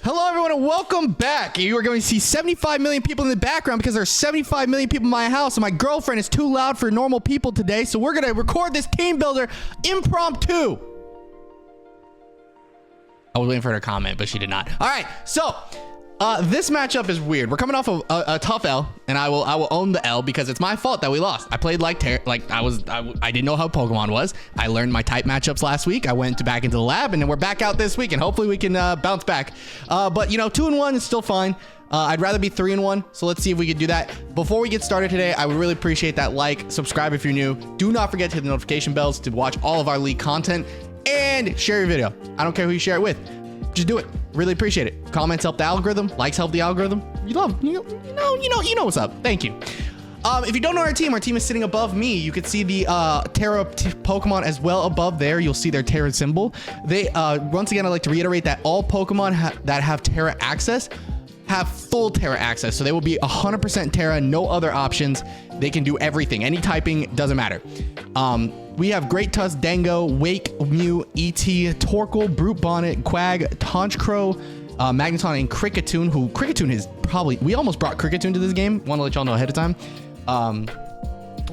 Hello everyone and welcome back. You are going to see 75 million people in the background because there's 75 million people in my house and my girlfriend is too loud for normal people today. So we're going to record this team builder impromptu. I was waiting for her to comment, but she did not. All right, so this matchup is weird. We're coming off of a tough L, and I will own the L because it's my fault that we lost. I played like I didn't know how Pokemon was. I learned my type matchups last week. I went back into the lab, and then we're back out this week, and hopefully we can bounce back. But you know, 2-1 is still fine. I'd rather be 3-1, so let's see if we can do that. Before we get started today, I would really appreciate that like, subscribe if you're new. Do not forget to hit the notification bells to watch all of our league content, and share your video. I don't care who you share it with. Just do it. Really appreciate it. Comments help the algorithm. Likes help the algorithm. You know what's up. Thank you. If you don't know our team is sitting above me. You can see the Terra Pokemon as well above there. You'll see their Terra symbol. They once again, I'd like to reiterate that all Pokemon that have Terra access have full Terra access. So they will be 100% Terra, no other options. They can do everything. Any typing, doesn't matter. We have Great Tusk, Dango, Wake, Mew, E.T., Torkoal, Brute Bonnet, Quag, Tonchcrow, Magneton, and Kricketune, who Kricketune is probably... We almost brought Kricketune to this game. Want to let y'all know ahead of time.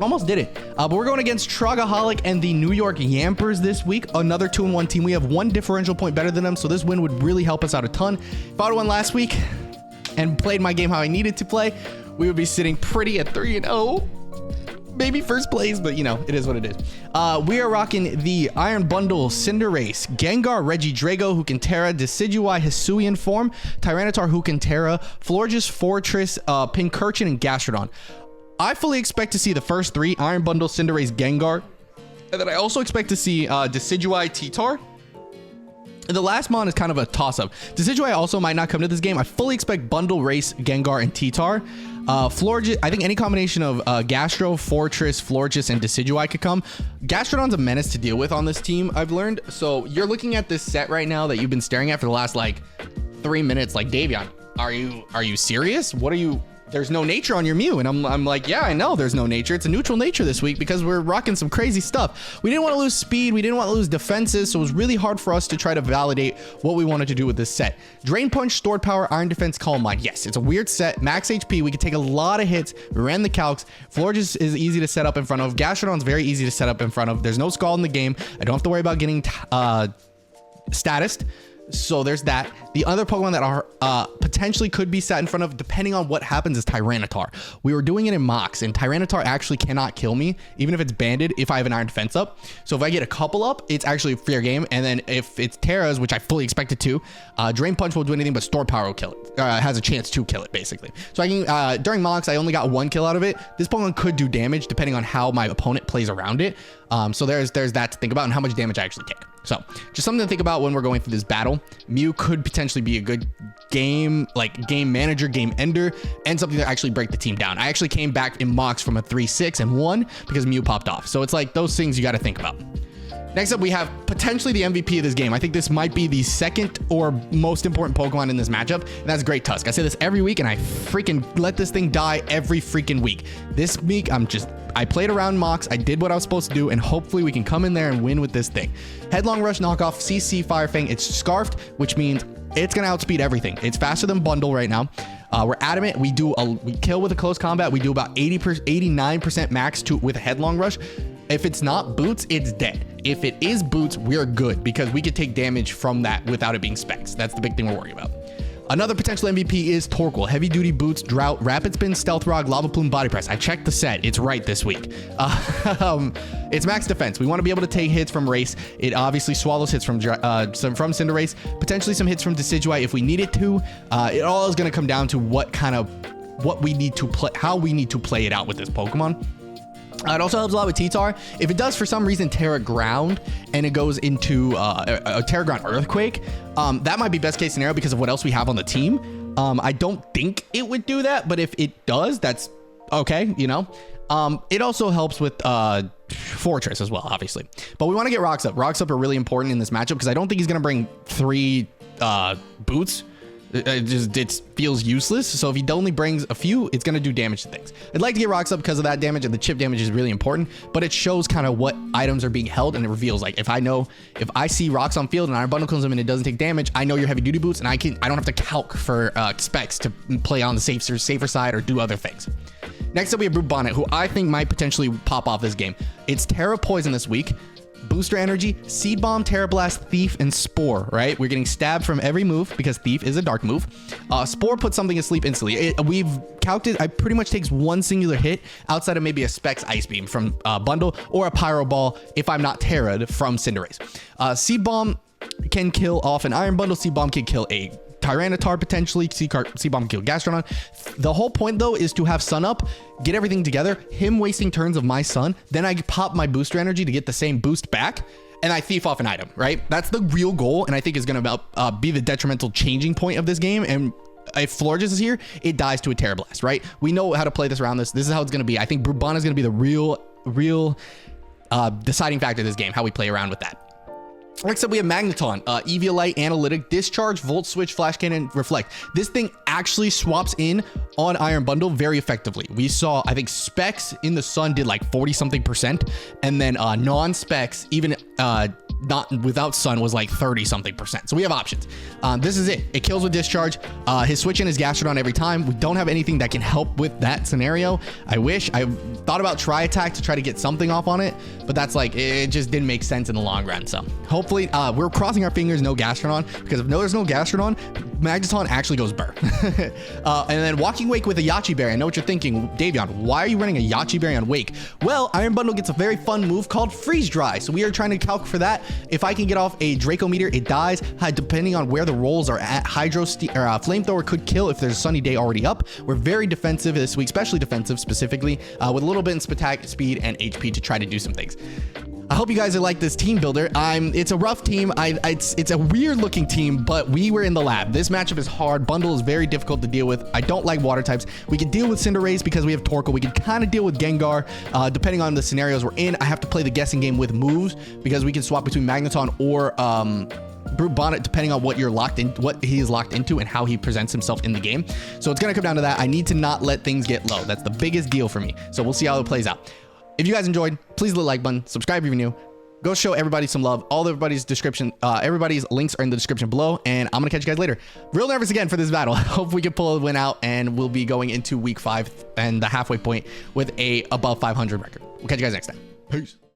Almost did it. But we're going against Dragapults and the New York Yampers this week. Another 2-1 team. We have one differential point better than them, so this win would really help us out a ton. If I would have won last week and played my game how I needed to play, we would be sitting pretty at 3-0. Maybe first place, but you know, it is what it is. We are rocking the Iron Bundle Cinderace, Gengar, Regidrago, who can Terra, Decidueye, Hisuian form, Tyranitar, who can Terra, Florges, Fortress, Pincurchin, and Gastrodon. I fully expect to see the first three, Iron Bundle, Cinderace, Gengar, and then I also expect to see Decidueye, Titar. The last mon is kind of a toss-up. Decidueye also might not come to this game. I fully expect Bundle, Race, Gengar, and Titar. Florges, I think any combination of Gastro, Fortress, Florges, and Decidueye could come. Gastrodon's a menace to deal with on this team, I've learned. So you're looking at this set right now that you've been staring at for the last like 3 minutes. Like, Davion, are you serious? What are you... There's no nature on your Mew. And I'm like, yeah, I know there's no nature. It's a neutral nature this week because we're rocking some crazy stuff. We didn't want to lose speed. We didn't want to lose defenses. So it was really hard for us to try to validate what we wanted to do with this set. Drain Punch, Stored Power, Iron Defense, Calm Mind. Yes, it's a weird set. Max HP. We could take a lot of hits. We ran the calcs. Florges is easy to set up in front of. Gastrodon's very easy to set up in front of. There's no Scald in the game. I don't have to worry about getting statused. So there's that. The other Pokemon that are potentially could be sat in front of, depending on what happens, is Tyranitar. We were doing it in mocks, and Tyranitar actually cannot kill me, even if it's banded, if I have an Iron Defense up. So if I get a couple up, it's actually a fair game. And then if it's Terra's, which I fully expect it to, Drain Punch won't do anything, but Stored Power will kill it. Has a chance to kill it, basically. So I can, during mocks, I only got 1 kill out of it. This Pokemon could do damage, depending on how my opponent plays around it. So there's that to think about, and how much damage I actually take. So just something to think about when we're going through this battle. Mew could potentially be a good game manager, game ender, and something to actually break the team down. I actually came back in mocks from a 3-6 and won because Mew popped off. So it's like those things you got to think about. Next up, we have potentially the MVP of this game. I think this might be the second or most important Pokemon in this matchup, and that's Great Tusk. I say this every week, and I freaking let this thing die every freaking week. This week, I played around mocks, I did what I was supposed to do, and hopefully we can come in there and win with this thing. Headlong Rush, Knockoff, CC, Fire Fang. It's Scarfed, which means it's going to outspeed everything. It's faster than Bundle right now. We're adamant. We kill with a close combat. We do about 89% max with a Headlong Rush. If it's not Boots, it's dead. If it is Boots, we're good because we could take damage from that without it being specs. That's the big thing we're worried about. Another potential MVP is Torkoal. Heavy Duty Boots, Drought, Rapid Spin, Stealth Rock, Lava Plume, Body Press. I checked the set. It's right this week. It's max defense. We want to be able to take hits from Race. It obviously swallows hits from Cinderace, potentially some hits from Decidueye if we need it to. It all is going to come down to what we need to play, how we need to play it out with this Pokemon. It also helps a lot with Titar. If it does for some reason Terra Ground and it goes into a Terra Ground Earthquake, that might be best case scenario because of what else we have on the team. I don't think it would do that, but if it does, that's okay, you know. It also helps with Fortress as well, obviously. But we want to get Rocks Up. Rocks Up are really important in this matchup because I don't think he's going to bring 3 Boots. It feels useless. So if he only brings a few, it's going to do damage to things. I'd like to get rocks up because of that damage, and the chip damage is really important, but it shows kind of what items are being held, and it reveals, like, if I see rocks on field and Iron Bundle comes in and it doesn't take damage, I know you're heavy duty boots, and I don't have to calc for specs to play on the safer side or do other things. Next up, we have Brute Bonnet, who I think might potentially pop off this game. It's Terra Poison this week. Booster energy, Seed Bomb, Terra Blast, Thief, and Spore, right? We're getting stabbed from every move because Thief is a dark move. Spore puts something to sleep instantly. We've calculated, it pretty much takes one singular hit outside of maybe a Specs Ice Beam from Bundle or a Pyro Ball if I'm not Terra'd from Cinderace. Seed Bomb can kill off an Iron Bundle. Seed Bomb can kill a Tyranitar potentially. Seed Bomb can kill Gastrodon. The whole point though is to have Sun up, get everything together, him wasting turns of my Sun, then I pop my booster energy to get the same boost back, and I thief off an item, right? That's the real goal, and I think is going to be the detrimental changing point of this game. And if Florges is here, it dies to a Terra Blast, right? We know how to play this around this. This is how it's going to be. I think Brubana is going to be the real deciding factor of this game, how we play around with that. Next up, we have Magneton, Eviolite, Analytic, Discharge, Volt Switch, Flash Cannon, Reflect. This thing actually swaps in on Iron Bundle very effectively. We saw, I think, Specs in the Sun did like 40-something%, and then non-Specs, even not without Sun, was like 30-something%. So we have options. This is it. It kills with Discharge. His switch in is Gastrodon every time. We don't have anything that can help with that scenario. I wish. I thought about Tri-Attack to try to get something off on it, but that's like, it just didn't make sense in the long run. So hopefully, we're crossing our fingers, no Gastrodon, because if there's no Gastrodon, Magneton actually goes burr. And then Walking Wake with a Yachi Berry. I know what you're thinking, Davion, why are you running a Yachi Berry on Wake? Well, Iron Bundle gets a very fun move called Freeze Dry. So we are trying to calc for that. If I can get off a Draco Meteor, it dies. Depending on where the rolls are at, Flamethrower could kill if there's a Sunny Day already up. We're very defensive this week, especially defensive specifically, with a little bit in attack, speed, and HP to try to do some things. I hope you guys like this team builder. It's a rough team. It's a weird looking team, but we were in the lab. This matchup is hard. Bundle is very difficult to deal with. I don't like water types. We can deal with Cinderace because we have Torkoal. We can kind of deal with Gengar, depending on the scenarios we're in. I have to play the guessing game with moves because we can swap between Magneton or Brute Bonnet depending on what he is locked into and how he presents himself in the game. So it's gonna come down to that. I need to not let things get low. That's the biggest deal for me. So we'll see how it plays out. If you guys enjoyed, please hit the like button, subscribe if you're new, go show everybody some love. Everybody's links are in the description below, and I'm gonna catch you guys later. Real nervous again for this battle. Hope we can pull a win out, and we'll be going into week 5 and the halfway point with a above 500 record. We'll catch you guys next time. Peace.